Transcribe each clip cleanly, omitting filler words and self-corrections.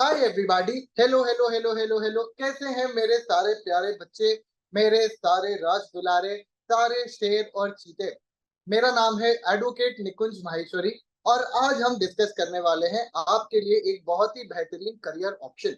Hi everybody, hello hello hello hello hello. कैसे हैं मेरे सारे प्यारे बच्चे, मेरे सारे राज दुलारे, सारे शेर और चीते। मेरा नाम है एडवोकेट निकुंज माहेश्वरी और आज हम डिस्कस करने वाले हैं आपके लिए एक बहुत ही बेहतरीन करियर ऑप्शन।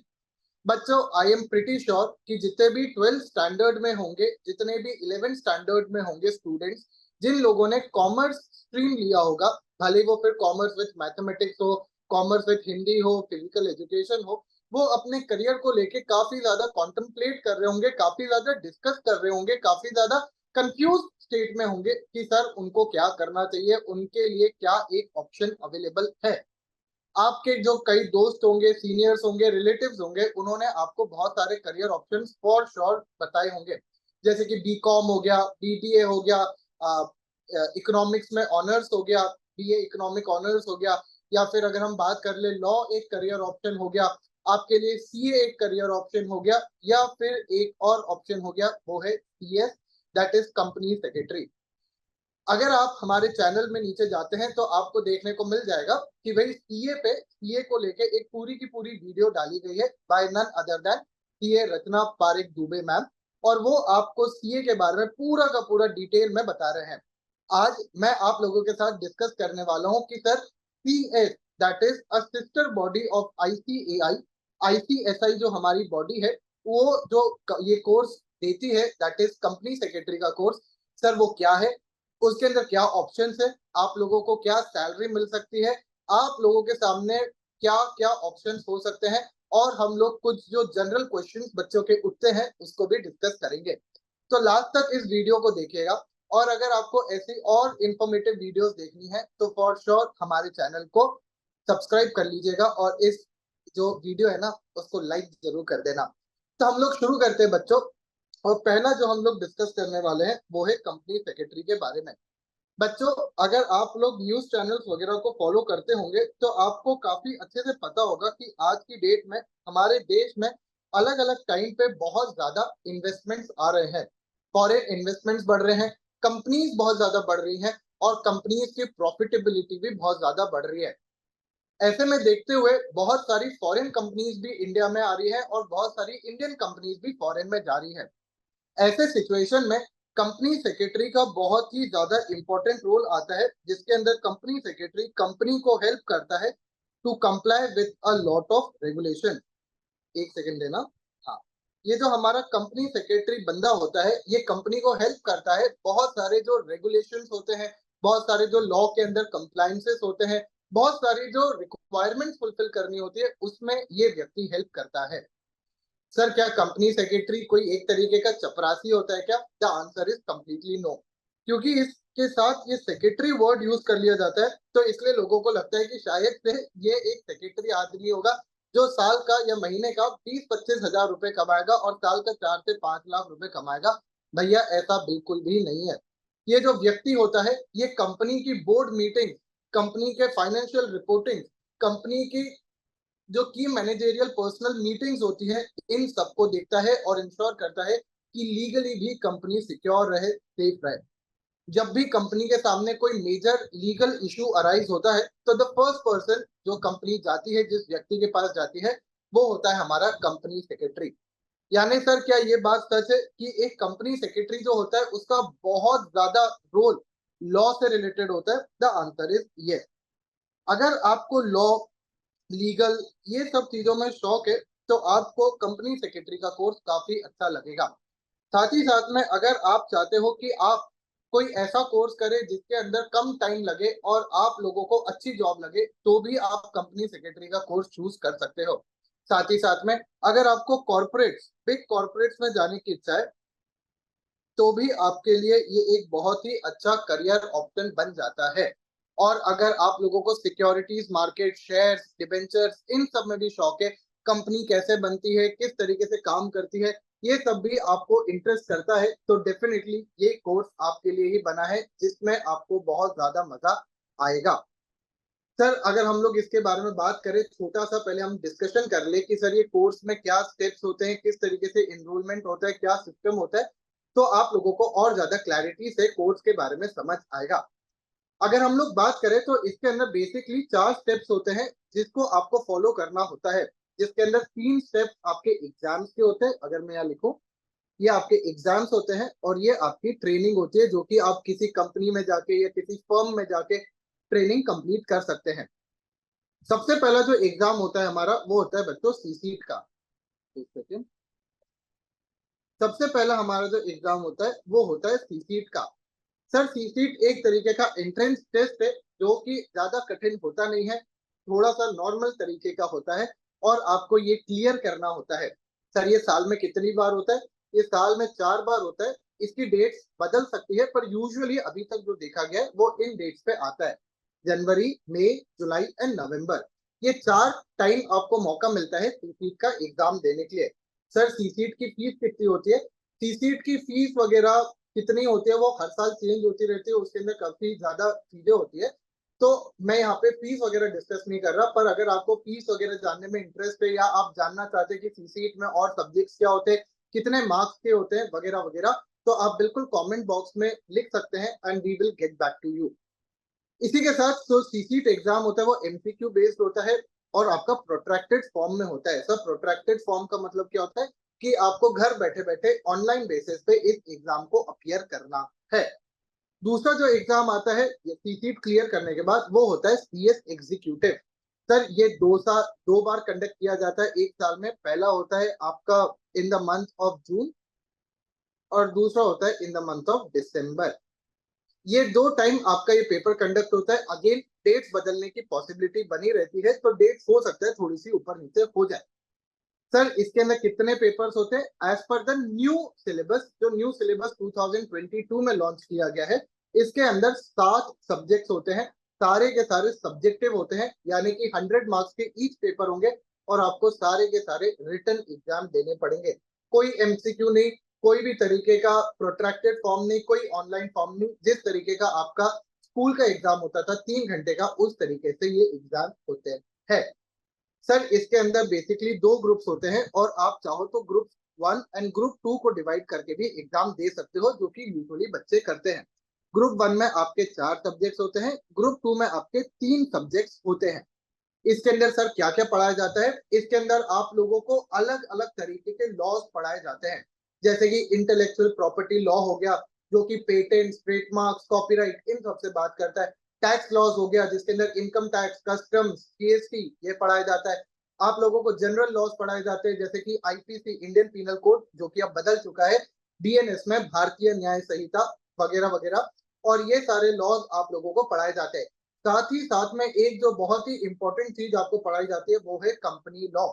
बच्चों, आई एम प्रिटी श्योर कि जितने भी 12th स्टैंडर्ड में होंगे, जितने भी 11th स्टैंडर्ड में होंगे स्टूडेंट्स, जिन लोगों ने कॉमर्स स्ट्रीम लिया होगा, भले वो फिर कॉमर्स विद मैथमेटिक्स हो, कॉमर्स विद हिंदी हो, फिजिकल एजुकेशन हो, वो अपने करियर को लेके काफी ज्यादा कॉन्टेम्पलेट कर रहे होंगे, काफी ज्यादा डिस्कस कर रहे होंगे, काफी ज्यादा कंफ्यूज स्टेट में होंगे कि सर उनको क्या करना चाहिए, उनके लिए क्या एक ऑप्शन अवेलेबल है। आपके जो कई दोस्त होंगे, सीनियर्स होंगे, रिलेटिव्स होंगे, उन्होंने आपको बहुत सारे करियर ऑप्शंस फॉर श्योर बताए होंगे, जैसे कि बीकॉम हो गया, बीबीए हो गया, इकोनॉमिक्स में ऑनर्स हो गया, बीए इकोनॉमिक ऑनर्स हो गया, या फिर अगर हम बात कर ले लॉ एक करियर ऑप्शन हो गया आपके लिए, सीए एक करियर ऑप्शन हो गया, या फिर एक और ऑप्शन हो गया वो है CS, that is company secretary. अगर आप हमारे चैनल में नीचे जाते हैं तो आपको देखने को मिल जाएगा कि भाई सीए को लेके एक पूरी की पूरी वीडियो डाली गई है by none other than CA Rachna Parikh Dubey ma'am, और वो आपको सीए के बारे में पूरा का पूरा डिटेल में बता रहे हैं। आज मैं आप लोगों के साथ डिस्कस करने वाला हूं कि sir CS, that is a sister body of ICAI, ICSI जो हमारी बॉडी है, वो जो ये कोर्स देती है, दैट इज कंपनी सेक्रेटरी का कोर्स, सर वो क्या है, उसके अंदर क्या ऑप्शंस है, आप लोगों को क्या सैलरी मिल सकती है, आप लोगों के सामने क्या क्या ऑप्शंस हो सकते हैं, और हम लोग कुछ जो जनरल क्वेश्चंस बच्चों के उठते हैं उसको भी डिस्कस करेंगे। तो लास्ट तक इस वीडियो को देखिएगा, और अगर आपको ऐसी और इंफॉर्मेटिव वीडियोस देखनी है तो फॉर श्योर हमारे चैनल को सब्सक्राइब कर लीजिएगा, और इस जो वीडियो है ना उसको लाइक जरूर कर देना। तो हम लोग शुरू करते हैं बच्चों, और पहला जो हम लोग डिस्कस करने वाले हैं वो है कंपनी सेक्रेटरी के बारे में। बच्चों, अगर आप लोग न्यूज चैनल्स वगैरह को फॉलो करते होंगे तो आपको काफी अच्छे से पता होगा कि आज की डेट में हमारे देश में अलग अलग टाइम पे बहुत ज्यादा इन्वेस्टमेंट्स आ रहे हैं, फॉरेन इन्वेस्टमेंट्स बढ़ रहे हैं, कंपनीज बहुत ज्यादा बढ़ रही हैं, और कंपनीज की प्रॉफिटेबिलिटी भी बहुत ज्यादा बढ़ रही है। ऐसे में देखते हुए बहुत सारी फॉरेन कंपनीज भी इंडिया में आ रही है और बहुत सारी इंडियन कंपनीज भी फॉरेन में जा रही है। ऐसे सिचुएशन में कंपनी सेक्रेटरी का बहुत ही ज्यादा इंपॉर्टेंट रोल आता है, जिसके अंदर कंपनी सेक्रेटरी कंपनी को हेल्प करता है to comply with a lot of regulation. एक सेकंड देना। हाँ, ये जो हमारा कंपनी सेक्रेटरी बंदा होता है ये कंपनी को हेल्प करता है, बहुत सारे जो रेगुलेशंस होते हैं, बहुत सारे जो लॉ के अंदर कंप्लायंसेस होते हैं, बहुत सारी जो रिक्वायरमेंट्स फुलफिल करनी होती है, उसमें ये व्यक्ति हेल्प करता है। सर क्या कंपनी सेक्रेटरी कोई एक तरीके का चपरासी होता है क्या? The answer is completely no, क्योंकि इसके साथ ये सेक्रेटरी वर्ड यूज कर लिया जाता है, तो इसलिए लोगों को लगता है कि शायद से ये एक सेक्रेटरी आदमी होगा जो साल का या महीने का 20-25 हजार रुपए कमाएगा और साल का 4 से 5 लाख रुपए कमाएगा। भैया ऐसा बिल्कुल भी नहीं है। ये जो व्यक्ति होता है ये कंपनी की बोर्ड मीटिंग, कंपनी के फाइनेंशियल रिपोर्टिंग, कंपनी की जो की मैनेजेरियल पर्सनल मीटिंग्स होती है, इन सबको देखता है और इंश्योर करता है कि लीगली भी कंपनी सिक्योर रहे, सेफ रहे। जब भी कंपनी के सामने कोई मेजर लीगल इशू अराइज होता है तो द फर्स्ट पर्सन जो कंपनी जाती है, जिस व्यक्ति के पास जाती है, वो होता है हमारा कंपनी सेक्रेटरी। यानी सर क्या ये बात सच है कि एक कंपनी सेक्रेटरी जो होता है उसका बहुत ज्यादा रोल लॉ से रिलेटेड होता है? The answer is yes. अगर आपको लॉ, लीगल, ये सब चीजों में शौक है तो आपको कंपनी सेक्रेटरी का कोर्स काफी अच्छा लगेगा। साथ ही साथ में अगर आप चाहते हो कि आप कोई ऐसा कोर्स करें जिसके अंदर कम टाइम लगे और आप लोगों को अच्छी जॉब लगे, तो भी आप कंपनी सेक्रेटरी का कोर्स चूज कर सकते हो। साथ ही साथ में अगर आपको कॉर्पोरेट्स, बिग कॉर्पोरेट्स में जाने की इच्छा है, तो भी आपके लिए ये एक बहुत ही अच्छा करियर ऑप्शन बन जाता है। और अगर आप लोगों को सिक्योरिटीज मार्केट, शेयर्स, डिबेंचर्स, इन सब में भी शौक है, कंपनी कैसे बनती है, किस तरीके से काम करती है, ये सब भी आपको इंटरेस्ट करता है, तो डेफिनेटली ये कोर्स आपके लिए ही बना है, जिसमें आपको बहुत ज्यादा मजा आएगा। सर अगर हम लोग इसके बारे में बात करें, छोटा सा पहले हम डिस्कशन कर ले कि सर ये कोर्स में क्या स्टेप्स होते हैं, किस तरीके से एनरोलमेंट होता है, क्या सिस्टम होता है, तो आप लोगों को और ज्यादा क्लैरिटी से कोर्स के बारे में समझ आएगा। अगर हम लोग बात करें तो इसके अंदर बेसिकली 4 स्टेप्स होते हैं जिसको आपको फॉलो करना होता है। जिसके अंदर 3 स्टेप्स आपके एग्जाम्स के होते हैं। अगर मैं यहाँ लिखूं, ये आपके एग्जाम्स होते हैं और ये आपकी ट्रेनिंग होती है, जो कि आप किसी कंपनी में जाके या किसी फर्म में जाके ट्रेनिंग कंप्लीट कर सकते हैं। सबसे पहला जो एग्जाम होता है हमारा, वो होता है बच्चों सीसीट का। एक सेकेंड। सबसे पहला हमारा जो एग्जाम होता है वो होता है सीसीट का। सर सीसीट एक तरीके का एंट्रेंस टेस्ट है, जो कि ज्यादा कठिन होता नहीं है, थोड़ा सा नॉर्मल तरीके का होता है और आपको ये क्लियर करना होता है। सर ये साल में कितनी बार होता है? ये साल में 4 बार होता है। इसकी डेट्स बदल सकती है, पर यूजुअली अभी तक जो देखा गया है वो इन डेट्स पे आता है, जनवरी, मई, जुलाई एंड नवंबर। ये 4 टाइम आपको मौका मिलता है सीसीट का एग्जाम देने के लिए। सर सीसीट की फीस कितनी होती है? सीसीट की फीस वगैरह कितनी होती है वो हर साल चेंज होती रहती है, उसके अंदर काफी ज्यादा चीजें होती है। तो मैं यहाँ पे फीस वगैरह डिस्कस नहीं कर रहा, पर अगर आपको फीस वगैरह जानने में इंटरेस्ट है या आप जानना चाहते हैं कि सीसीट में और सब्जेक्ट्स क्या होते हैं, कितने मार्क्स के होते हैं वगैरह वगैरह, तो आप बिल्कुल कमेंट बॉक्स में लिख सकते हैं and we will get back to you. इसी के साथ जो सीसीट एग्जाम होता है वो एमसीक्यू बेस्ड होता है और आपका प्रोट्रैक्टेड फॉर्म में होता है। सर प्रोट्रैक्टेड फॉर्म का मतलब क्या होता है? कि आपको घर बैठे बैठे ऑनलाइन बेसिस पे इस एग्जाम को अपीयर करना है। दूसरा जो एग्जाम आता है सीसीट क्लियर करने के बाद, वो होता है सीएस एग्जीक्यूटिव। सर ये 2 साल 2 बार कंडक्ट किया जाता है एक साल में। पहला होता है आपका in the month of June और दूसरा होता है in the month of December. ये 2 टाइम आपका ये पेपर कंडक्ट होता है। अगेन डेट्स बदलने की पॉसिबिलिटी बनी रहती है, तो डेट्स हो सकता है थोड़ी सी ऊपर नीचे हो जाए। सर इसके अंदर कितने पेपर्स होते हैं? As per the new syllabus, जो न्यू सिलेबस 2022 में लॉन्च किया गया है, इसके अंदर 7 सब्जेक्ट्स होते हैं। सारे के सारे सब्जेक्टिव होते हैं, यानी कि 100 मार्क्स के ईच पेपर होंगे और आपको सारे के सारे रिटन एग्जाम देने पड़ेंगे। कोई एमसीक्यू नहीं, कोई भी तरीके का प्रोट्रैक्टेड फॉर्म नहीं, कोई ऑनलाइन फॉर्म नहीं। जिस तरीके का आपका स्कूल का एग्जाम होता था 3 घंटे का, उस तरीके से ये एग्जाम होते हैं। सर इसके अंदर बेसिकली 2 ग्रुप्स होते हैं और आप चाहो तो ग्रुप 1 एंड ग्रुप 2 को डिवाइड करके भी एग्जाम दे सकते हो, जो कि यूजुअली बच्चे करते हैं। ग्रुप 1 में आपके 4 सब्जेक्ट्स होते हैं, ग्रुप 2 में आपके 3 सब्जेक्ट्स होते हैं। इसके अंदर सर क्या क्या पढ़ाया जाता है? इसके अंदर आप लोगों को अलग अलग तरीके के लॉज पढ़ाए जाते हैं, जैसे कि इंटेलेक्चुअल प्रॉपर्टी लॉ हो गया, जो कि पेटेंट, ट्रेडमार्क्स, कॉपीराइट इन सब से बात करता है। टैक्स लॉज हो गया, जिसके अंदर इनकम टैक्स, कस्टम्स, जीएसटी ये पढ़ाया जाता है। आप लोगों को जनरल लॉज पढ़ाए जाते हैं, जैसे कि आईपीसी, इंडियन पीनल कोड, जो कि अब बदल चुका है, डीएनएस में भारतीय न्याय संहिता वगैरह वगैरह, और ये सारे लॉज आप लोगों को पढ़ाए जाते हैं। साथ ही साथ में एक जो बहुत ही इंपॉर्टेंट चीज आपको पढ़ाई जाती है वो है कंपनी लॉ।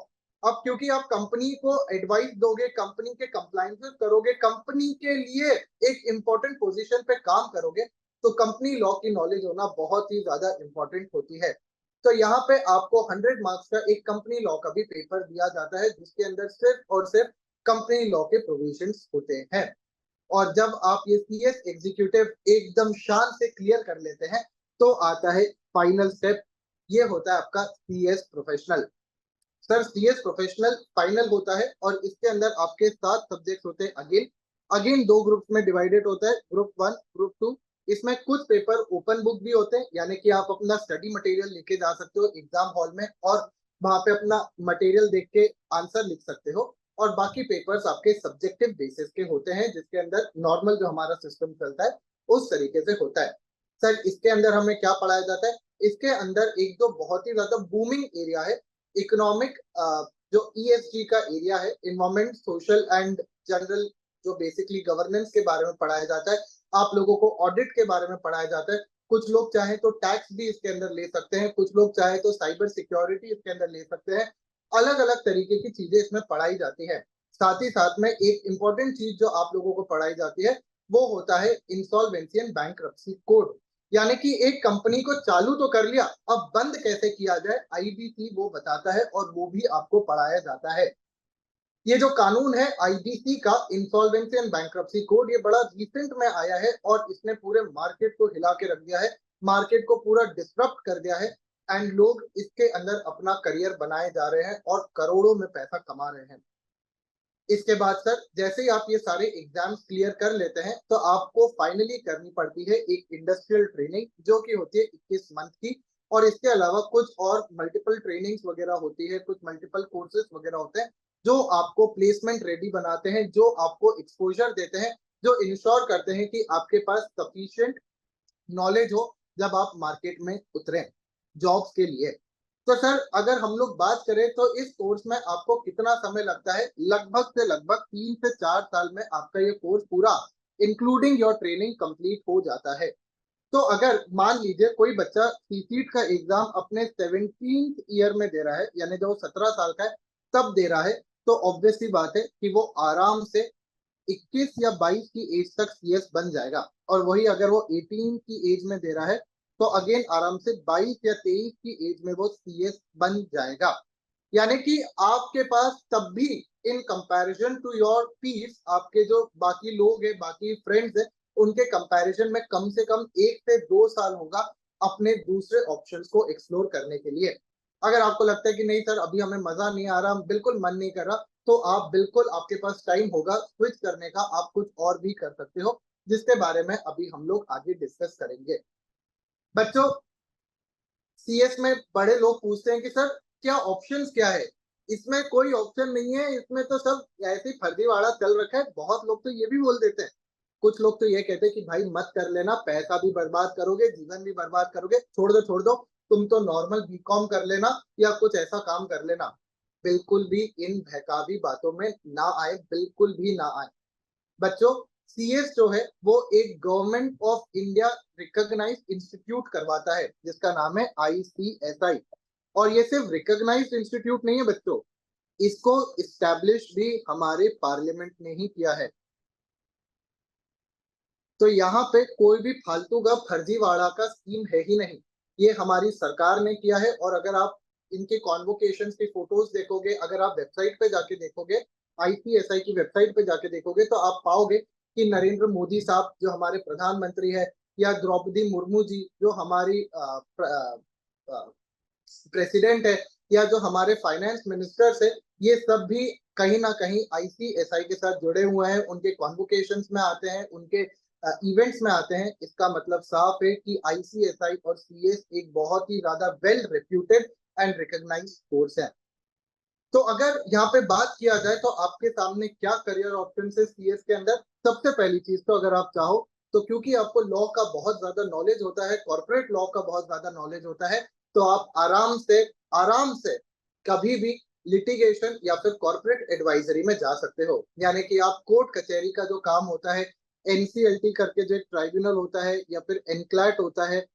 अब क्योंकि आप कंपनी को एडवाइस दोगे, कंपनी के कंप्लायंसेस करोगे, कंपनी के लिए एक इंपॉर्टेंट पोजीशन पे काम करोगे, तो कंपनी लॉ की नॉलेज होना बहुत ही ज्यादा इंपॉर्टेंट होती है। तो यहाँ पे आपको 100 मार्क्स का एक कंपनी लॉ का भी पेपर दिया जाता है, जिसके अंदर सिर्फ और सिर्फ कंपनी लॉ के प्रोविजंस होते हैं। और जब आप ये सीएस एग्जीक्यूटिव एकदम शान से क्लियर कर लेते हैं, तो आता है फाइनल स्टेप। ये होता है आपका CS professional. Sir CS professional final होता है और इसके अंदर आपके 7 सब्जेक्ट होते हैं। अगेन अगेन 2 ग्रुप्स में डिवाइडेड होता है, ग्रुप 1, ग्रुप 2। इसमें कुछ पेपर ओपन बुक भी होते हैं, यानी कि आप अपना स्टडी मटेरियल लेके जा सकते हो एग्जाम हॉल में और वहां पे अपना मटेरियल देख के आंसर लिख सकते हो। और बाकी पेपर्स आपके सब्जेक्टिव बेसिस के होते हैं, जिसके अंदर नॉर्मल जो हमारा सिस्टम चलता है उस तरीके से होता है। सर इसके अंदर हमें क्या पढ़ाया जाता है? इसके अंदर एक जो बहुत ही ज्यादा बूमिंग एरिया है, इकोनॉमिक, जो ईएसजी का एरिया है, इन्वायरमेंट, सोशल एंड जनरल, जो बेसिकली गवर्नेंस के बारे में पढ़ाया जाता है। आप लोगों को ऑडिट के बारे में पढ़ाया जाता है। कुछ लोग चाहे तो टैक्स भी इसके अंदर ले सकते हैं, कुछ लोग चाहे तो साइबर सिक्योरिटी इसके अंदर ले सकते हैं। अलग अलग तरीके की चीजें इसमें पढ़ाई जाती है। साथ ही साथ में एक इंपॉर्टेंट चीज जो आप लोगों को पढ़ाई जाती है, वो होता है इंसॉल्वेंसी एंड बैंक्रप्सी कोड। यानी कि एक कंपनी को चालू तो कर लिया, अब बंद कैसे किया जाए, आईबीसी वो बताता है और वो भी आपको पढ़ाया जाता है। ये जो कानून है आईबीसी का, इंसॉल्वेंसी एंड बैंक्रप्सी कोड, ये बड़ा रिसेंट में आया है और इसने पूरे मार्केट को हिला के रख दिया है, मार्केट को पूरा डिसरप्ट कर दिया है। एंड लोग इसके अंदर अपना करियर बनाए जा रहे हैं और करोड़ों में पैसा कमा रहे हैं। इसके बाद सर जैसे ही आप ये सारे एग्जाम्स क्लियर कर लेते हैं, तो आपको फाइनली करनी पड़ती है एक इंडस्ट्रियल ट्रेनिंग, जो कि होती है 21 मंथ की, और इसके अलावा कुछ और मल्टीपल ट्रेनिंग्स वगैरह होती है, कुछ मल्टीपल कोर्सेज वगैरह होते हैं जो आपको प्लेसमेंट रेडी बनाते हैं, जो आपको एक्सपोजर देते हैं, जो इंश्योर करते हैं कि आपके पास सफिशिएंट नॉलेज हो जब आप मार्केट में उतरें जॉब्स के लिए। तो सर अगर हम लोग बात करें तो इस कोर्स में आपको कितना समय लगता है? लगभग से लगभग 3 से 4 साल में आपका ये कोर्स पूरा इंक्लूडिंग योर ट्रेनिंग कंप्लीट हो जाता है। तो अगर मान लीजिए कोई बच्चा सीसीट का एग्जाम अपने 17th ईयर में दे रहा है, यानी जब वो 17 साल का है तब दे रहा है, तो ऑब्वियस सी बात है कि वो आराम से 21 या 22 की एज तक सीएस बन जाएगा। और वही अगर वो 18 की एज में दे रहा है तो अगेन आराम से 22 या 23 की एज में वो सीएस बन जाएगा। यानी कि आपके पास तब भी in comparison to your peers, आपके जो बाकी लोग हैं, बाकी फ्रेंड्स हैं, उनके कंपैरिजन में कम से कम 1 से 2 साल होगा अपने दूसरे ऑप्शंस को एक्सप्लोर करने के लिए। अगर आपको लगता है कि नहीं सर अभी हमें मजा नहीं आ रहा, बिल्कुल मन नहीं कर रहा, तो आप बिल्कुल आपके पास टाइम होगा स्विच करने का, आप कुछ और भी कर सकते हो, जिसके बारे में अभी हम लोग आगे डिस्कस करेंगे। बच्चों, सीएस में बड़े लोग पूछते हैं कि सर क्या ऑप्शंस क्या है? इसमें कोई ऑप्शन नहीं है, इसमें तो सब ऐसे ही फर्जीवाड़ा चल रखा है। बहुत लोग तो ये भी बोल देते हैं, कुछ लोग तो ये कहते हैं कि भाई मत कर लेना, पैसा भी बर्बाद करोगे, जीवन भी बर्बाद करोगे, छोड़ दो, तुम तो नॉर्मल बीकॉम कर लेना या कुछ ऐसा काम कर लेना। बिल्कुल भी इन बहकावी बातों में ना आए, बिल्कुल भी ना आए। बच्चों, सीएस जो है वो एक government of India recognised institute करवाता है जिसका नाम है आईसीएसआई। और ये सिर्फ रिकॉग्नाइज्ड इंस्टीट्यूट नहीं है बच्चों, इसको इस्टेब्लिश भी हमारे पार्लियामेंट ने ही किया है। तो यहाँ पे कोई भी फालतू का फर्जीवाड़ा का स्कीम है ही नहीं, ये हमारी सरकार ने किया है। और अगर आप इनके कॉन्वोकेशन की फोटोज देखोगे, अगर आप वेबसाइट पे जाके देखोगे, आईसीएसआई की वेबसाइट पे जाके देखोगे, तो आप पाओगे कि नरेंद्र मोदी साहब जो हमारे प्रधानमंत्री है, या द्रौपदी मुर्मू जी जो हमारी प्रेसिडेंट है, या जो हमारे फाइनेंस मिनिस्टर्स है, ये सब भी कहीं ना कहीं आईसीएसआई के साथ जुड़े हुए हैं, उनके कॉन्वोकेशंस में आते हैं, उनके इवेंट्स में आते हैं। इसका मतलब साफ है कि आईसीएसआई और सीएस एक बहुत ही ज्यादा well reputed and recognised course है। तो अगर यहाँ पे बात किया जाए तो आपके सामने क्या करियर ऑप्शन है सीएस के अंदर? सबसे पहली चीज तो अगर आप चाहो तो, क्योंकि आपको लॉ का बहुत ज्यादा नॉलेज होता है, कॉर्पोरेट लॉ का बहुत ज्यादा नॉलेज होता है, तो आप आराम से कभी भी लिटिगेशन या फिर कॉर्पोरेट एडवाइजरी में जा सकते हो। यानी कि आप कोर्ट कचहरी का जो काम होता है, एनसीएलटी करके जो एक ट्राइब्यूनल होता है, या फिर एनक्लैट होता है,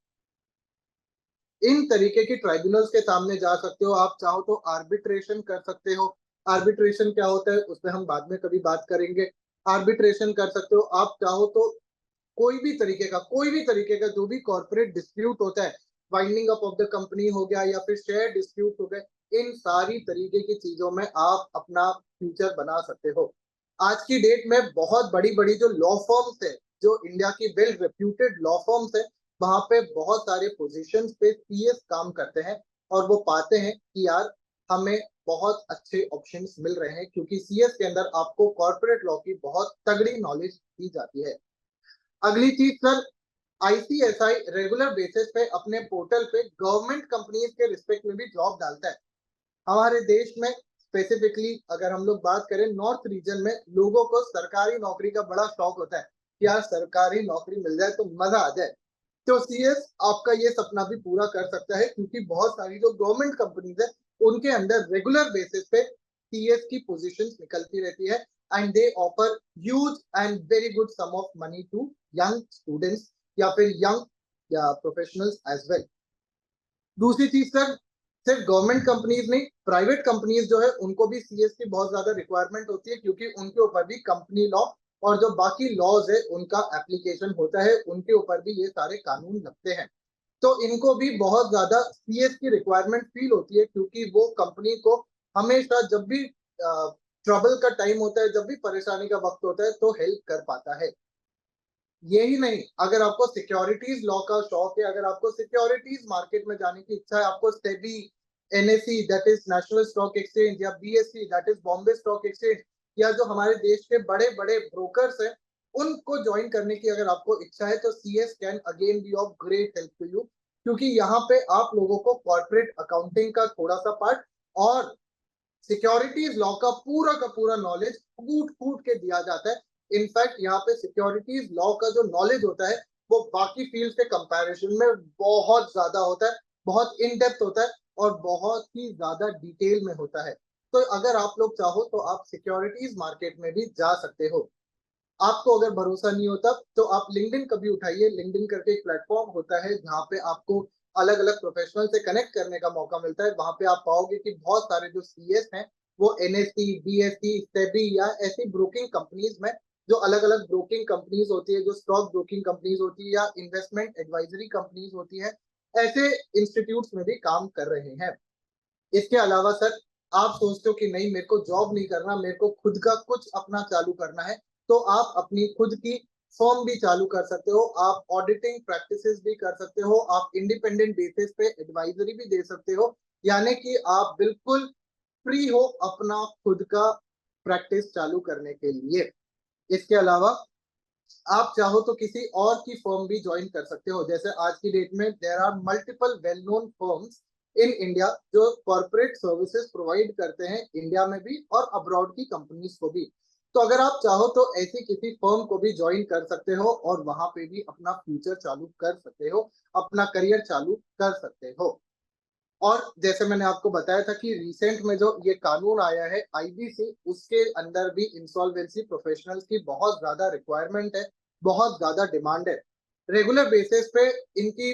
इन तरीके की ट्राइब्यूनल्स के सामने जा सकते हो। आप चाहो तो आर्बिट्रेशन कर सकते हो। आर्बिट्रेशन क्या होता है उस पर हम बाद में कभी बात करेंगे। आर्बिट्रेशन कर सकते हो। आप चाहो तो कोई भी तरीके का जो भी कॉर्पोरेट डिस्प्यूट होता है, winding up of the company हो गया या फिर शेयर डिस्प्यूट हो गए, इन सारी तरीके की चीजों में आप अपना फ्यूचर बना सकते हो। आज की डेट में बहुत बड़ी बड़ी जो लॉ फर्म्स है, जो इंडिया की वेल रेप्यूटेड लॉ फर्म्स है, वहां पे बहुत सारे पोजीशंस पे सीएस काम करते हैं, और वो पाते हैं कि यार हमें बहुत अच्छे ऑप्शंस मिल रहे हैं, क्योंकि सीएस के अंदर आपको कॉर्पोरेट लॉ की बहुत तगड़ी नॉलेज दी जाती है। अगली चीज सर, आईसीएसआई रेगुलर बेसिस पे अपने पोर्टल पे गवर्नमेंट कंपनीज के रिस्पेक्ट में भी जॉब डालता है। हमारे देश में स्पेसिफिकली अगर हम लोग बात करें नॉर्थ रीजन में, लोगों को सरकारी नौकरी का बड़ा शौक होता है कि यार सरकारी नौकरी मिल जाए तो मजा आ जाए। तो सीएस आपका ये सपना भी पूरा कर सकता है, क्योंकि बहुत सारी जो गवर्नमेंट कंपनीज है उनके अंदर रेगुलर बेसिस पे सीएस की पोजीशंस निकलती रहती है, and they offer huge and very good sum of money to young students या फिर यंग या प्रोफेशनल्स एज वेल। दूसरी चीज सर, सिर्फ गवर्नमेंट कंपनीज नहीं, प्राइवेट कंपनीज जो है उनको भी सीएस की बहुत ज्यादा रिक्वायरमेंट होती है, क्योंकि उनके ऊपर भी कंपनी लॉ और जो बाकी लॉज है उनका एप्लीकेशन होता है, उनके ऊपर भी ये सारे कानून लगते हैं। तो इनको भी बहुत ज्यादा सीएस की रिक्वायरमेंट फील होती है, क्योंकि वो कंपनी को हमेशा जब भी ट्रबल का टाइम होता है, जब भी परेशानी का वक्त होता है, तो हेल्प कर पाता है। यही नहीं, अगर आपको सिक्योरिटीज लॉ का शौक है, अगर आपको सिक्योरिटीज मार्केट में जाने की इच्छा है, आपको SEBI, NSE that is national stock exchange, या BSE that is Bombay stock exchange, या जो हमारे देश के बड़े बड़े ब्रोकर्स हैं, उनको ज्वाइन करने की अगर आपको इच्छा है, तो CS can again be of great help to you. क्योंकि यहाँ पे आप लोगों को कॉर्पोरेट अकाउंटिंग का थोड़ा सा पार्ट और सिक्योरिटीज लॉ का पूरा नॉलेज कूट कूट के दिया जाता है। इनफैक्ट यहाँ पे सिक्योरिटीज लॉ का जो नॉलेज होता है वो बाकी फील्ड के कंपैरिजन में बहुत ज्यादा होता है, बहुत इन डेप्थ होता है और बहुत ही ज्यादा डिटेल में होता है। तो अगर आप लोग चाहो तो आप सिक्योरिटीज मार्केट में भी जा सकते हो। आपको अगर भरोसा नहीं होता तो आप लिंक्डइन कभी उठाइए। लिंक्डइन करके एक प्लेटफॉर्म होता है जहाँ पे आपको अलग अलग प्रोफेशनल से कनेक्ट करने का मौका मिलता है। वहां पे आप पाओगे कि बहुत सारे जो सीएस हैं वो एनएससी, बीएससी, सेबी या ऐसी ब्रोकिंग कंपनीज में, जो अलग अलग ब्रोकिंग कंपनीज होती है, जो स्टॉक ब्रोकिंग कंपनीज होती है या इन्वेस्टमेंट एडवाइजरी कंपनीज होती है, ऐसे इंस्टीट्यूट्स में भी काम कर रहे हैं। इसके अलावा सर, आप सोचते हो कि नहीं मेरे को जॉब नहीं करना, मेरे को खुद का कुछ अपना चालू करना है, तो आप अपनी खुद की फर्म भी चालू कर सकते हो। आप ऑडिटिंग प्रैक्टिसेस भी कर सकते हो, आप इंडिपेंडेंट बेसिस पे एडवाइजरी भी दे सकते हो। यानी कि आप बिल्कुल फ्री हो अपना खुद का प्रैक्टिस चालू करने के लिए। इसके अलावा आप चाहो तो किसी और की फर्म भी ज्वाइन कर सकते हो। जैसे आज की डेट में there are multiple well known firms in India जो कॉर्पोरेट सर्विसेज प्रोवाइड करते हैं, इंडिया में भी और अब्रॉड की कंपनीज को भी। तो अगर आप चाहो तो ऐसी किसी फर्म को भी ज्वाइन कर सकते हो और वहां पे भी अपना फ्यूचर चालू कर सकते हो, अपना करियर चालू कर सकते हो। और जैसे मैंने आपको बताया था कि रिसेंट में जो ये कानून आया है आईबीसी, उसके अंदर भी इंसॉल्वेंसी प्रोफेशनल्स की बहुत ज्यादा रिक्वायरमेंट है, बहुत ज्यादा डिमांड है। रेगुलर बेसिस पे इनकी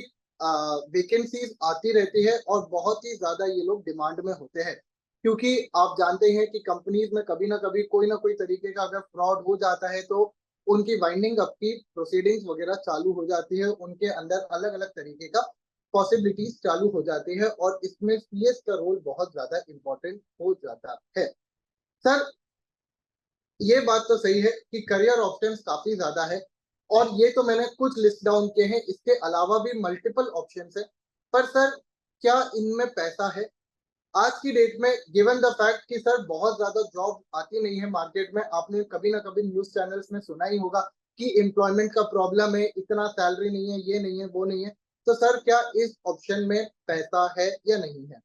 वैकेंसीज आती रहती है और बहुत ही ज्यादा ये लोग डिमांड में होते हैं। क्योंकि आप जानते हैं कि कंपनीज में कभी ना कोई तरीके का अगर फ्रॉड हो जाता है तो उनकी वाइंडिंग अप की प्रोसीडिंग्स वगैरह चालू हो जाती है, उनके अंदर अलग अलग तरीके का पॉसिबिलिटीज चालू हो जाती है और इसमें सीएस का रोल बहुत ज्यादा इंपॉर्टेंट हो जाता है। सर, ये बात तो सही है कि करियर ऑप्शंस काफी ज्यादा है और ये तो मैंने कुछ लिस्ट डाउन किए हैं, इसके अलावा भी मल्टीपल ऑप्शंस है। पर सर, क्या इनमें पैसा है? आज की डेट में गिवन द फैक्ट कि सर बहुत ज्यादा जॉब आती नहीं है मार्केट में, आपने कभी ना कभी न्यूज चैनल्स में सुना ही होगा कि एम्प्लॉयमेंट का प्रॉब्लम है, इतना सैलरी नहीं है, ये नहीं है, वो नहीं है। तो सर, क्या इस ऑप्शन में पैसा है या नहीं है?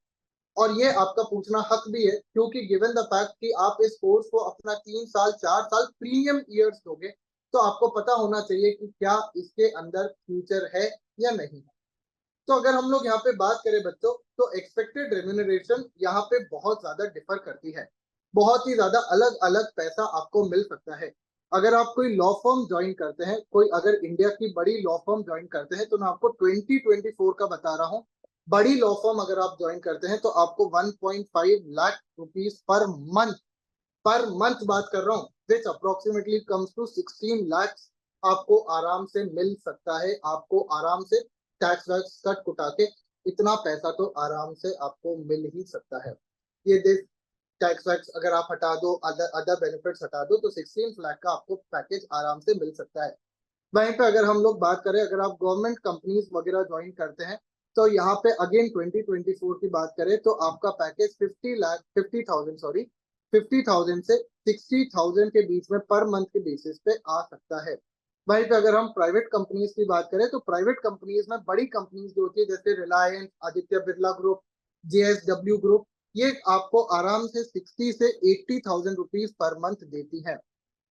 और ये आपका पूछना हक भी है क्योंकि गिवन द फैक्ट कि आप इस कोर्स को अपना 3 साल 4 साल प्रीमियम ईयर्स दोगे, तो आपको पता होना चाहिए कि क्या इसके अंदर फ्यूचर है या नहीं है। तो अगर हम लोग यहाँ पे बात करें बच्चों, तो एक्सपेक्टेड रेम्यूनरेशन यहाँ पे बहुत ज्यादा डिफर करती है। बहुत ही ज्यादा अलग अलग पैसा आपको मिल सकता है। अगर आप कोई लॉ फर्म ज्वाइन करते हैं, कोई अगर इंडिया की बड़ी लॉ फर्म ज्वाइन करते हैं, तो मैं आपको 2024 का बता रहा हूँ। बड़ी लॉ फर्म अगर आप ज्वाइन करते हैं तो आपको 1.5 लाख रुपीज पर मंथ बात कर रहा हूँ, विच अप्रोक्सीमेटली कम्स टू 16 लाख आपको आराम से मिल सकता है। आपको आराम से टैक्स वैक्स कट कुटा के इतना पैसा तो आराम से आपको मिल ही सकता है। ये देश टैक्स वैक्स अगर आप हटा दो, अदर अदर बेनिफिट्स हटा दो, तो 16 लाख का आपको पैकेज आराम से मिल सकता है। वहीं पे अगर हम लोग बात करें, अगर आप गवर्नमेंट कंपनीज वगैरह ज्वाइन करते हैं, तो यहाँ पे अगेन 2024 की बात करें तो आपका पैकेज 50,000 सॉरी 50,000 से 60,000 के बीच में पर मंथ के बेसिस पे आ सकता है। वहीं पे अगर हम प्राइवेट कंपनीज की बात करें तो प्राइवेट कंपनीज में बड़ी कंपनीज जो होती है जैसे Reliance, Aditya Birla group, JSW group, ये आपको आराम से 60 से 80,000 रुपीज पर मंथ देती है।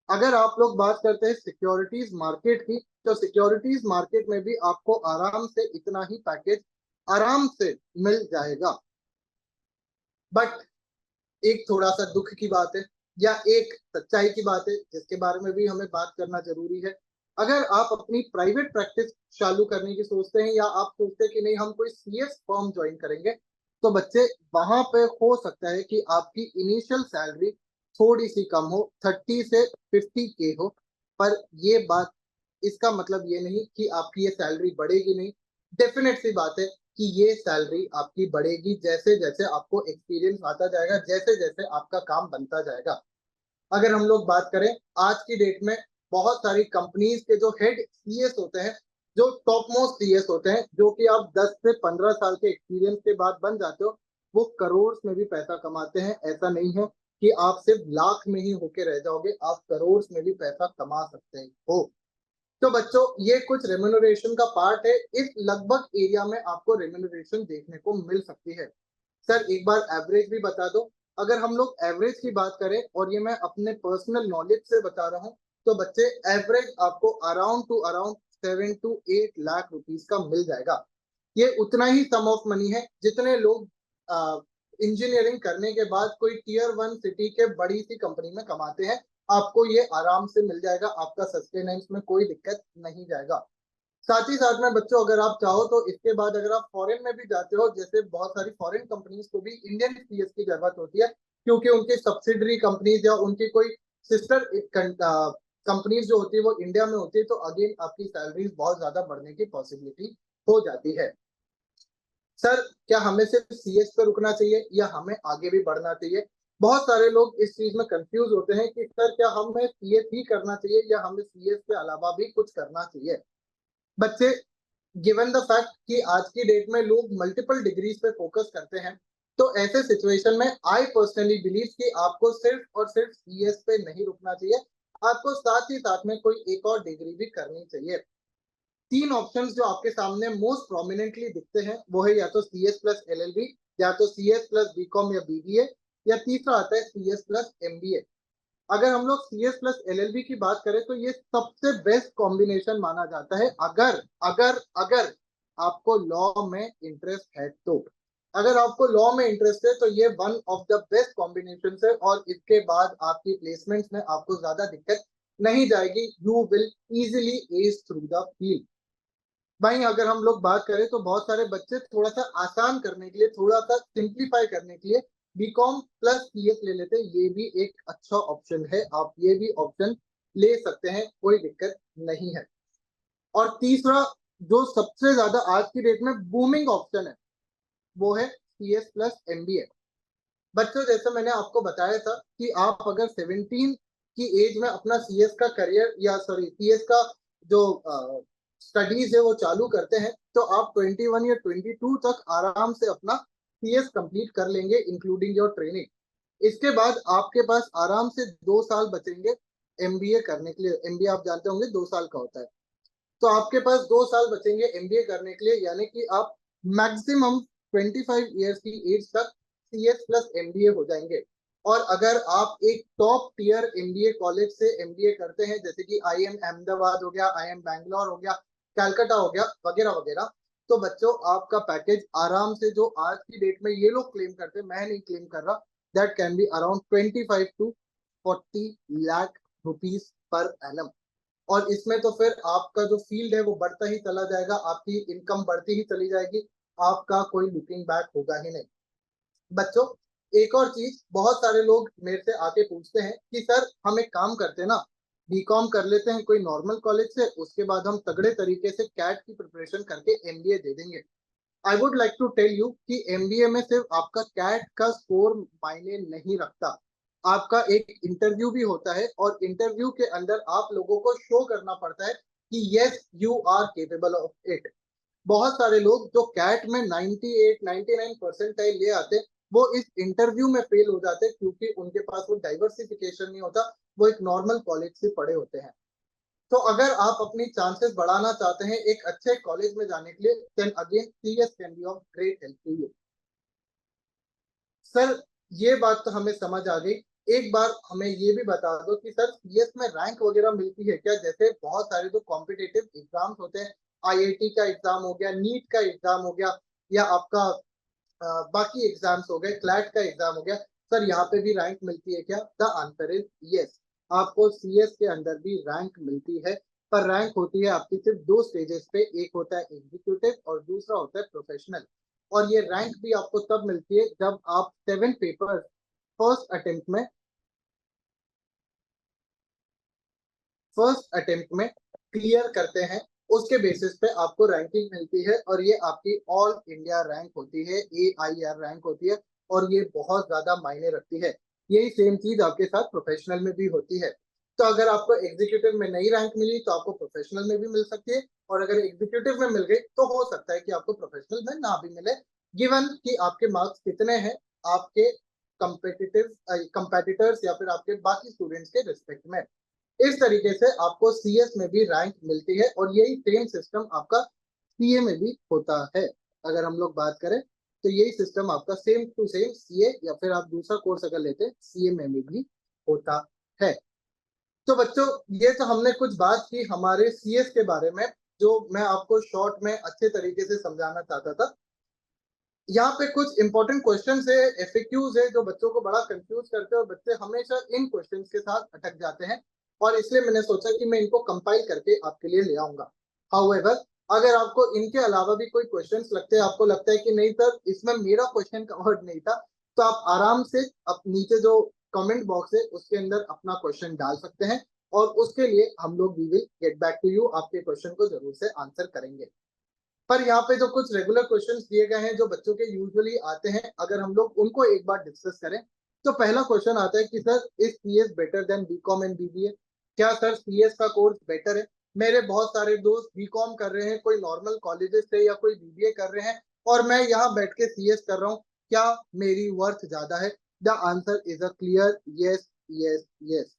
अगर आप लोग बात करते हैं सिक्योरिटीज मार्केट की, तो सिक्योरिटीज मार्केट में भी आपको आराम से इतना ही पैकेज आराम से मिल जाएगा। बट एक थोड़ा सा दुख की बात है या एक सच्चाई की बात है जिसके बारे में भी हमें बात करना जरूरी है। अगर आप अपनी प्राइवेट प्रैक्टिस चालू करने की सोचते हैं या आप सोचते हैं कि नहीं हम कोई सीएस फर्म ज्वाइन करेंगे, तो बच्चे वहां पे हो सकता है कि आपकी इनिशियल सैलरी थोड़ी सी कम हो, 30 से 50 के हो। पर ये बात, इसका मतलब ये नहीं कि आपकी ये सैलरी बढ़ेगी नहीं। डेफिनेट सी बात है कि ये सैलरी आपकी बढ़ेगी जैसे जैसे आपको एक्सपीरियंस आता जाएगा, जैसे जैसे आपका काम बनता जाएगा। अगर हम लोग बात करें आज की डेट में, बहुत सारी कंपनीज के जो हेड सीएस होते हैं, जो टॉप मोस्ट सीएस होते हैं, जो कि आप 10 से 15 साल के एक्सपीरियंस के बाद बन जाते हो, वो करोड़ में भी पैसा कमाते हैं। ऐसा नहीं है कि आप सिर्फ लाख में ही होके रह जाओगे, आप करोड़ में भी पैसा कमा सकते हो। तो बच्चों ये कुछ रेम्यूनरेशन का पार्ट है। इस लगभग एरिया में आपको रेम्यूनरेशन देखने को मिल सकती है। सर एक बार एवरेज भी बता दो। अगर हम लोग एवरेज की बात करें, और ये मैं अपने पर्सनल नॉलेज से बता रहा हूँ, तो बच्चे एवरेज आपको अराउंड 7 to 8 लाख रुपीस का मिल जाएगा। ये उतना ही सम ऑफ मनी है जितने लोग इंजीनियरिंग करने के बाद कोई टियर 1 सिटी के बड़ी सी कंपनी में कमाते हैं। आपको ये आराम से मिल जाएगा, आपका सस्टेनेंस में कोई दिक्कत नहीं जाएगा। साथ ही साथ में बच्चों अगर आप चाहो तो इसके बाद अगर आप फॉरेन में भी जाते हो, जैसे बहुत सारी फॉरेन कंपनीज को भी इंडियन सीएस की जरूरत होती है, क्योंकि उनकी सब्सिडरी कंपनीज या उनकी कोई सिस्टर कंपनीज जो होती है वो इंडिया में होती है, तो अगेन आपकी सैलरीज बहुत ज्यादा बढ़ने की पॉसिबिलिटी हो जाती है। सर क्या हमें सिर्फ सीएस पे रुकना चाहिए या हमें आगे भी बढ़ना चाहिए? बहुत सारे लोग इस चीज में कंफ्यूज होते हैं कि सर क्या हमें सीएस ही करना चाहिए या हमें सीएस के अलावा भी कुछ करना चाहिए। बच्चे, गिवन द फैक्ट कि आज की डेट में लोग मल्टीपल डिग्रीज पे फोकस करते हैं, तो ऐसे सिचुएशन में आई पर्सनली बिलीव कि आपको सिर्फ और सिर्फ सीएस पे नहीं रुकना चाहिए, आपको साथ ही साथ में कोई एक और डिग्री भी करनी चाहिए। तीन ऑप्शंस जो आपके सामने मोस्ट प्रोमिनेंटली दिखते हैं वो है या तो सीएस प्लस एलएलबी, या तो सीएस प्लस बीकॉम या बीबीए, या तीसरा आता है सीएस प्लस एमबीए। अगर हम लोग सीएस प्लस एलएलबी की बात करें तो ये सबसे बेस्ट कॉम्बिनेशन माना जाता है, अगर अगर अगर आपको लॉ में इंटरेस्ट है तो। अगर आपको लॉ में इंटरेस्ट है तो ये one of the best combination है, और इसके बाद आपकी प्लेसमेंट्स में आपको ज्यादा दिक्कत नहीं जाएगी। You will easily edge through the field. वहीं अगर हम लोग बात करें तो बहुत सारे बच्चे थोड़ा सा आसान करने के लिए, थोड़ा सा सिंप्लीफाई करने के लिए बीकॉम प्लस सीएस ले लेते हैं। ये भी एक अच्छा ऑप्शन है, आप ये भी ऑप्शन ले सकते हैं, कोई दिक्कत नहीं है। और तीसरा जो सबसे ज्यादा आज की डेट में बूमिंग ऑप्शन है वो है सीएस प्लस एमबीए। बच्चों जैसे मैंने आपको बताया था कि आप अगर 17 की एज में अपना सीएस का करियर या सॉरी सीएस का जो स्टडीज है वो चालू करते हैं, तो आप 21 या 22 तक आराम से अपना सीएस कंप्लीट कर लेंगे इंक्लूडिंग योर ट्रेनिंग। इसके बाद आपके पास आराम से 2 साल बचेंगे एमबीए करने के लिए। एमबीए आप जानते होंगे 2 साल का होता है। तो आपके पास 2 साल बचेंगे एमबीए करने के लिए, यानी कि आप मैक्सिमम 25 ईयर्स की एज तक सीएस प्लस एमबीए हो जाएंगे। और अगर आप एक टॉप टीयर एमबीए कॉलेज से एमबीए करते हैं, जैसे कि आईएम अहमदाबाद हो गया, आईएम बैंगलोर हो गया, कैलकाटा हो गया, वगैरह वगैरह, तो बच्चों आपका पैकेज आराम से, जो आज की डेट में ये लोग क्लेम करते हैं, मैं नहीं क्लेम कर रहा, that can be around 25 to 40 lakh rupees per annum. और इसमें तो फिर आपका जो फील्ड है वो बढ़ता ही चला जाएगा, आपकी इनकम बढ़ती ही चली जाएगी, आपका कोई लुकिंग बैक होगा ही नहीं। बच्चों एक और चीज, बहुत सारे लोग मेरे से आके पूछते हैं कि सर हम एक काम करते हैं ना, बीकॉम कर लेते हैं कोई नॉर्मल कॉलेज से, उसके बाद हम तगड़े तरीके से कैट की प्रिपरेशन करके एमबीए दे देंगे। I would like to tell you कि एमबीए में सिर्फ आपका कैट का स्कोर मायने नहीं रखता, आपका एक इंटरव्यू भी होता है, और इंटरव्यू के अंदर आप लोगों को शो करना पड़ता है कि yes you are capable of it. बहुत सारे लोग जो कैट में 98-99 परसेंटाइल ले आते हैं, वो इस इंटरव्यू में फेल हो जाते हैं, क्योंकि उनके पास वो डाइवर्सिफिकेशन नहीं होता, वो एक नॉर्मल कॉलेज से पढ़े होते हैं। तो अगर आप अपनी चांसेस बढ़ाना चाहते हैं एक अच्छे कॉलेज में जाने के लिए, then again CS can be of great help to you. Sir ये बात तो हमें समझ आ गई। एक बार हमें ये भी बता दो कि सर सीएस में रैंक वगैरह मिलती है क्या? जैसे बहुत सारे जो कॉम्पिटिटिव एग्जाम्स होते हैं, आईआईटी का एग्जाम हो गया, नीट का एग्जाम हो गया, या आपका बाकी एग्जाम्स हो गए, क्लैट का एग्जाम हो गया, सर यहाँ पे भी रैंक मिलती है क्या? द आंसर इज यस, आपको सीएस के अंदर भी रैंक मिलती है। पर रैंक होती है आपकी सिर्फ दो स्टेजेस पे, एक होता है एग्जीक्यूटिव और दूसरा होता है प्रोफेशनल। और ये रैंक भी आपको तब मिलती है जब आप 7 पेपर फर्स्ट अटेम्प्ट में क्लियर करते हैं, उसके बेसिस पे आपको रैंकिंग मिलती है, और ये आपकी ऑल इंडिया रैंक होती है, AIR रैंक होती है, और ये बहुत ज्यादा मायने रखती है। यही सेम चीज आपके साथ प्रोफेशनल में भी होती है। तो अगर आपको एग्जीक्यूटिव में नई रैंक मिली तो आपको प्रोफेशनल में भी मिल सकती है, और अगर एग्जीक्यूटिव में मिल गई तो हो सकता है कि आपको प्रोफेशनल में ना भी मिले, गिवन कि आपके मार्क्स कितने हैं आपके कंपेटिटिव कंपेटिटर्स या फिर आपके बाकी स्टूडेंट्स के रिस्पेक्ट में। इस तरीके से आपको सीएस में भी रैंक मिलती है और यही सेम सिस्टम आपका सीए में भी होता है। अगर हम लोग बात करें तो यही सिस्टम आपका सेम टू सेम सीए या फिर आप दूसरा कोर्स अगर लेते हैं सीए में भी होता है। तो बच्चों ये तो हमने कुछ बात की हमारे सीएस के बारे में, जो मैं आपको शॉर्ट में अच्छे तरीके से समझाना चाहता था। यहाँ पे कुछ इंपॉर्टेंट क्वेश्चंस है, एफएक्यूज है, जो बच्चों को बड़ा कंफ्यूज करते हैं और बच्चे हमेशा इन क्वेश्चंस के साथ अटक जाते हैं, और इसलिए मैंने सोचा कि मैं इनको कंपाइल करके आपके लिए ले आऊंगा। हाउएवर, अगर आपको इनके अलावा भी कोई क्वेश्चंस लगते हैं, आपको लगता है कि नहीं सर इसमें मेरा क्वेश्चन कवर्ड नहीं था, तो आप आराम से अब नीचे जो कमेंट बॉक्स है उसके अंदर अपना क्वेश्चन डाल सकते हैं, और उसके लिए हम लोग we will get back to you, आपके क्वेश्चन को जरूर से आंसर करेंगे। पर यहाँ पे जो कुछ रेगुलर क्वेश्चंस दिए गए हैं जो बच्चों के यूजुअली आते हैं, अगर हम लोग उनको एक बार डिस्कस करें तो पहला क्वेश्चन आता है कि sir is CS better than BCom and BBA? क्या सर सीएस का कोर्स बेटर है? मेरे बहुत सारे दोस्त बीकॉम कर रहे हैं, कोई नॉर्मल कॉलेजेस से, या कोई बीबीए कर रहे हैं, और मैं यहाँ बैठ के सीएस कर रहा हूँ, क्या मेरी वर्थ ज्यादा है? The answer is a clear yes, yes, yes.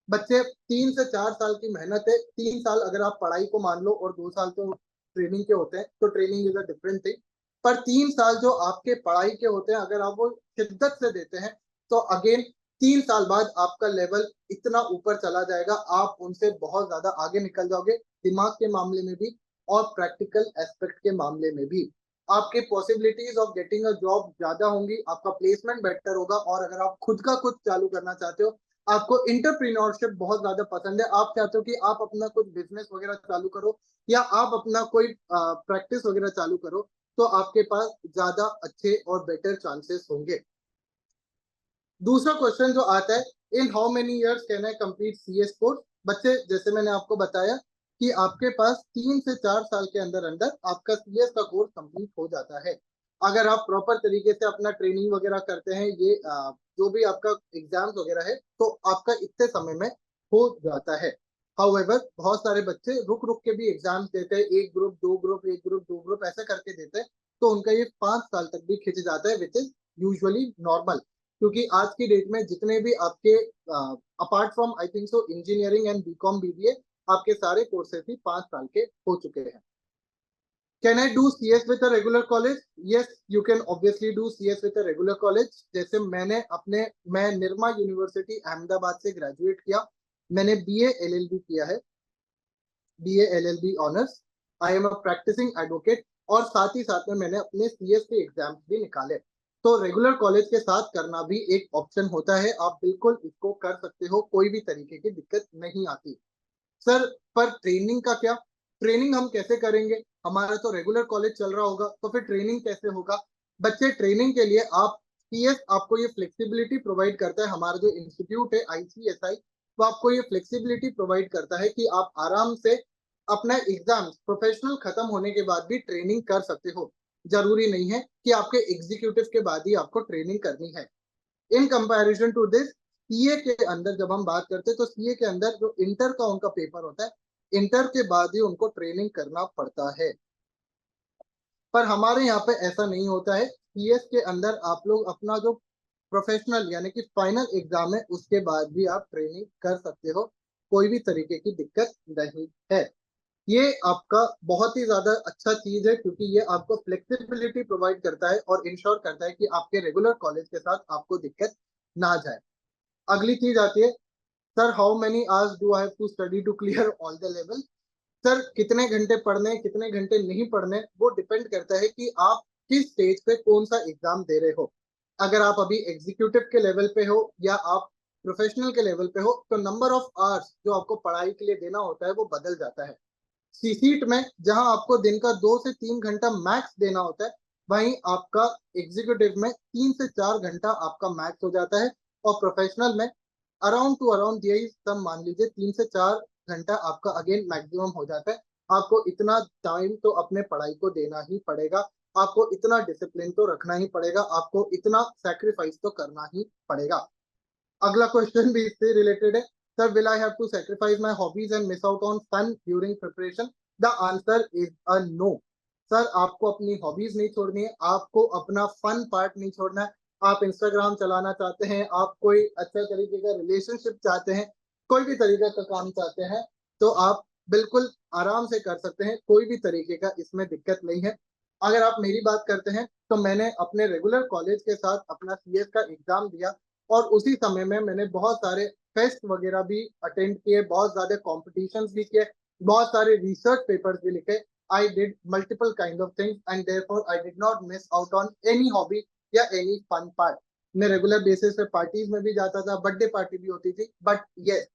बच्चे 3 से 4 साल की मेहनत है, 3 साल अगर आप पढ़ाई को मान लो और 2 साल तो ट्रेनिंग के होते हैं, तो training is a different thing. पर 3 साल जो आपके पढ़ाई के होते हैं, अगर आप वो शिद्दत से देते हैं, तो अगेन 3 साल बाद आपका लेवल इतना ऊपर चला जाएगा, आप उनसे बहुत ज्यादा आगे निकल जाओगे, दिमाग के मामले में भी और प्रैक्टिकल एस्पेक्ट के मामले में भी। आपकी possibilities of getting a job ज्यादा होंगी, आपका प्लेसमेंट बेटर होगा, और अगर आप खुद का कुछ चालू करना चाहते हो, आपको इंटरप्रीन्योरशिप बहुत ज्यादा पसंद है, आप चाहते हो कि आप अपना कुछ बिजनेस वगैरह चालू करो, या आप अपना कोई प्रैक्टिस वगैरह चालू करो, तो आपके पास ज्यादा अच्छे और बेटर चांसेस होंगे। दूसरा क्वेश्चन जो आता है, in how many years can I complete CS course? बच्चे जैसे मैंने आपको बताया कि आपके पास 3 से 4 साल के अंदर अंदर आपका सीएस का कोर्स कंप्लीट हो जाता है, अगर आप प्रॉपर तरीके से अपना ट्रेनिंग वगैरह करते हैं, ये जो भी आपका एग्जाम्स वगैरह है, तो आपका इतने समय में हो जाता है। हाउएवर, बहुत सारे बच्चे रुक रुक के भी एग्जाम्स देते हैं, एक ग्रुप, दो ग्रुप, एक ग्रुप, दो ग्रुप ऐसे करके देते हैं, तो उनका ये 5 साल तक भी खिंच जाता है, विच इज यूजुअली नॉर्मल। क्योंकि आज की डेट में जितने भी आपके apart from I think so engineering and BCom BBA, आपके सारे कोर्सेज ही 5 साल के हो चुके हैं। Can I do CS with a regular college? Yes, you can obviously do CS with a regular college. जैसे मैं निर्मा यूनिवर्सिटी अहमदाबाद से ग्रेजुएट किया, मैंने बीए एलएलबी किया है, BA LLB honours. I am a practising advocate, और साथ ही साथ में मैंने अपने सीएस के एग्जाम्स भी निकाले। तो रेगुलर कॉलेज के साथ करना भी एक ऑप्शन होता है, आप बिल्कुल इसको कर सकते हो, कोई भी तरीके की दिक्कत नहीं आती। सर पर ट्रेनिंग का क्या? ट्रेनिंग हम कैसे करेंगे? हमारा तो रेगुलर कॉलेज चल रहा होगा, तो फिर ट्रेनिंग कैसे होगा? बच्चे ट्रेनिंग के लिए आप सीएस आपको ये फ्लेक्सिबिलिटी प्रोवाइड करता है, हमारा जो इंस्टीट्यूट है आईसीएसआई, तो आपको ये फ्लेक्सिबिलिटी प्रोवाइड करता है कि आप आराम से अपना एग्जाम प्रोफेशनल खत्म होने के बाद भी ट्रेनिंग कर सकते हो। जरूरी नहीं है कि आपके एग्जीक्यूटिव के बाद ही आपको ट्रेनिंग करनी है। In comparison to this, CA के अंदर जब हम बात करते हैं, तो सीए के अंदर जो इंटर का उनका पेपर होता है, इंटर के बाद ही उनको ट्रेनिंग करना पड़ता है। पर हमारे यहाँ पे ऐसा नहीं होता है, सीएस के अंदर आप लोग अपना जो प्रोफेशनल यानी कि फाइनल एग्जाम है उसके बाद भी आप ट्रेनिंग कर सकते हो, कोई भी तरीके की दिक्कत नहीं है। ये आपका बहुत ही ज्यादा अच्छा चीज है, क्योंकि ये आपको फ्लेक्सिबिलिटी प्रोवाइड करता है और इंश्योर करता है कि आपके रेगुलर कॉलेज के साथ आपको दिक्कत ना जाए। अगली चीज आती है, sir how many hours do I have to study to clear all the level? Sir कितने घंटे पढ़ने, कितने घंटे नहीं पढ़ने, वो डिपेंड करता है कि आप किस स्टेज पे कौन सा एग्जाम दे रहे हो। अगर आप अभी एग्जीक्यूटिव के लेवल पे हो या आप प्रोफेशनल के लेवल पे हो, तो नंबर ऑफ आवर्स जो आपको पढ़ाई के लिए देना होता है वो बदल जाता है। सीसीट में जहां आपको दिन का 2 से 3 घंटा मैक्स देना होता है, वहीं आपका एग्जीक्यूटिव में 3 से 4 घंटा आपका मैक्स हो जाता है, और प्रोफेशनल में अराउंड टू अराउंड यही सब मान लीजिए 3 से 4 घंटा आपका अगेन मैक्सिमम हो जाता है। आपको इतना टाइम तो अपने पढ़ाई को देना ही पड़ेगा, आपको इतना डिसिप्लिन तो रखना ही पड़ेगा, आपको इतना सैक्रिफाइस तो करना ही पड़ेगा। अगला क्वेश्चन भी इससे रिलेटेड है, sir will I have to sacrifice my hobbies and miss out on fun during preparation? The answer is a no. Sir आपको अपनी हॉबीज नहीं छोड़नी है, आपको अपना फन पार्ट नहीं छोड़ना है। आप इंस्टाग्राम चलाना चाहते हैं, आप कोई अच्छा तरीके का रिलेशनशिप चाहते हैं, कोई भी तरीके का काम चाहते हैं तो आप बिल्कुल आराम से कर सकते हैं, कोई भी तरीके का इसमें दिक्कत नहीं है। अगर आप मेरी बात करते हैं तो मैंने अपने रेगुलर कॉलेज के साथ अपना सीएस का एग्जाम दिया और उसी समय में मैंने बहुत सारे फेस्ट वगैरह भी अटेंड किए, बहुत ज़्यादा कॉम्पिटिशन्स भी किए, बहुत सारे रिसर्च पेपर्स भी लिखे। I did multiple kind of things and therefore I did not miss out on any hobby या एनी फन पार्ट। मैं रेगुलर बेसिस पे पार्टीज में भी जाता था, बर्थडे पार्टी भी होती थी, बट यस,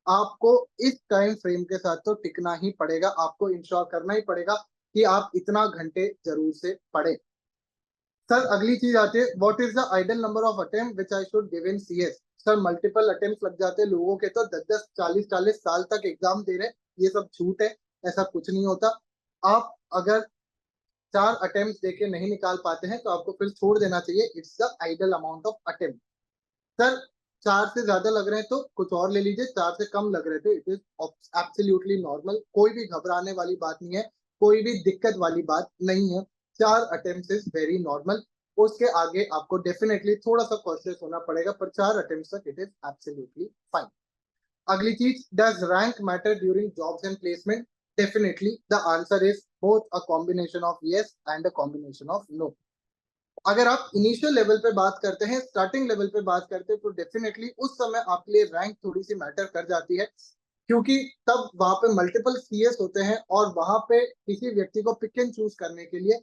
आपको इस टाइम फ्रेम के साथ तो टिकना ही पड़ेगा, आपको इंश्योर करना ही पड़ेगा कि आप इतना घंटे जरूर से पढ़े। सर अगली चीज आती है, what is the ideal number of attempt which I should give in CS. Sir multiple attempt लग जाते हैं लोगों के, तो 10-10 40-40 साल तक एग्जाम दे रहे, ये सब झूठ है, ऐसा कुछ नहीं होता। आप अगर 4 अटेम्प्ट देके नहीं निकाल पाते हैं तो आपको फिर छोड़ देना चाहिए, it's the ideal amount of attempt. Sir 4 से ज्यादा लग रहे हैं तो कुछ और ले लीजिए, 4 से कम लग रहे थे इट इज एब्सोल्युटली नॉर्मल, कोई भी घबराने वाली बात नहीं है, कोई भी दिक्कत वाली बात नहीं है। 4 अटेम्प्ट इज वेरी नॉर्मल, उसके आगे आपको डेफिनेटली थोड़ा सा कॉशियस होना पड़ेगा, पर 4 अटेम्प्ट तक इट इज एब्सोल्युटली फाइन। अगली चीज, does rank matter during jobs and placement? Definitely the answer is both a combination of yes and a combination of no. अगर आप इनिशियल लेवल पे बात करते हैं, स्टार्टिंग लेवल पे बात करते हैं, तो डेफिनेटली उस समय आपके लिए रैंक थोड़ी सी मैटर कर जाती है, क्योंकि तब वहां पे मल्टीपल सीएस होते हैं और वहां पे किसी व्यक्ति को पिक एंड चूज करने के लिए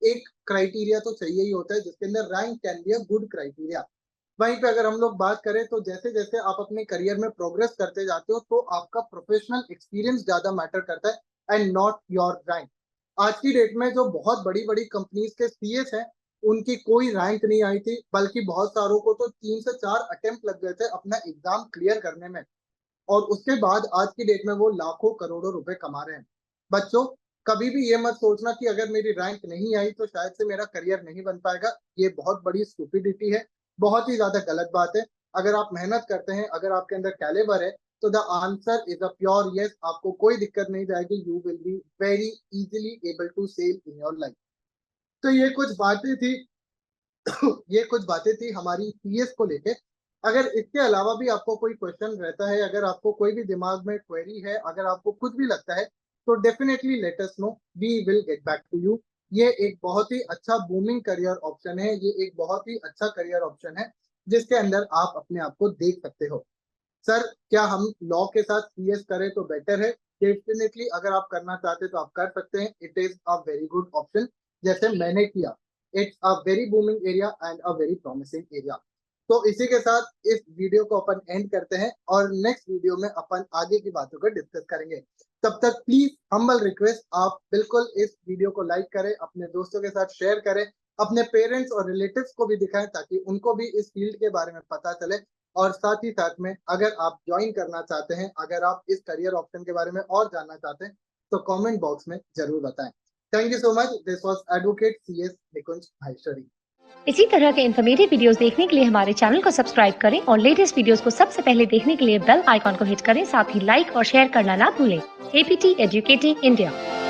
एक क्राइटेरिया तो चाहिए ही होता है, जिसके अंदर rank can be a good criteria. वहीं पे अगर हम लोग बात करें तो जैसे जैसे आप अपने करियर में प्रोग्रेस करते जाते हो तो आपका प्रोफेशनल एक्सपीरियंस ज्यादा मैटर करता है एंड नॉट योर रैंक। आज की डेट में जो बहुत बड़ी बड़ी कंपनीज के सीएस हैं, उनकी कोई रैंक नहीं आई थी, बल्कि बहुत सारों को तो 3 से 4 अटेम्प्ट लग गए थे अपना एग्जाम क्लियर करने में, और उसके बाद आज की डेट में वो लाखों करोड़ों रुपए कमा रहे हैं। बच्चों, कभी भी ये मत सोचना कि अगर मेरी रैंक नहीं आई तो शायद से मेरा करियर नहीं बन पाएगा, ये बहुत बड़ी स्टूपिडिटी है, बहुत ही ज्यादा गलत बात है। अगर आप मेहनत करते हैं, अगर आपके अंदर कैलिबर है, तो the answer is a pure yes, आपको कोई दिक्कत नहीं जाएगी, you will be very easily able to sail in your life. तो ये कुछ बातें थी ये कुछ बातें थी हमारी सीएस को लेके। अगर इसके अलावा भी आपको कोई क्वेश्चन रहता है, अगर आपको कोई भी दिमाग में क्वेरी है, अगर आपको कुछ भी लगता है, तो definitely let us know, we will get back to you. ये एक बहुत ही अच्छा बूमिंग करियर ऑप्शन है, ये एक बहुत ही अच्छा करियर ऑप्शन है जिसके अंदर आप अपने आप को देख सकते हो। सर क्या हम लॉ के साथ सीएस करें तो बेटर है? डेफिनेटली अगर आप करना चाहते तो आप कर सकते हैं, it is a very good option, जैसे मैंने किया। It's a very booming area and a very promising area. तो इसी के साथ इस वीडियो को अपन एंड करते हैं और नेक्स्ट वीडियो में अपन आगे की बातों को डिस्कस करेंगे। तब तक प्लीज हम्बल रिक्वेस्ट, आप बिल्कुल इस वीडियो को लाइक करें, अपने दोस्तों के साथ शेयर करें, अपने पेरेंट्स और रिलेटिव्स को भी दिखाएं ताकि उनको भी इस फील्ड के बारे में पता चले। और साथ ही साथ में अगर आप ज्वाइन करना चाहते हैं, अगर आप इस करियर ऑप्शन के बारे में और जानना चाहते हैं, तो कमेंट बॉक्स में जरूर बताएं। Thank you so much, this was advocate CS Nikunj Maheshwari. इसी तरह के इन्फॉर्मेटिव वीडियोस देखने के लिए हमारे चैनल को सब्सक्राइब करें और लेटेस्ट वीडियोस को सबसे पहले देखने के लिए बेल आइकॉन को हिट करें। साथ ही लाइक और शेयर करना ना भूलें। APT educating India.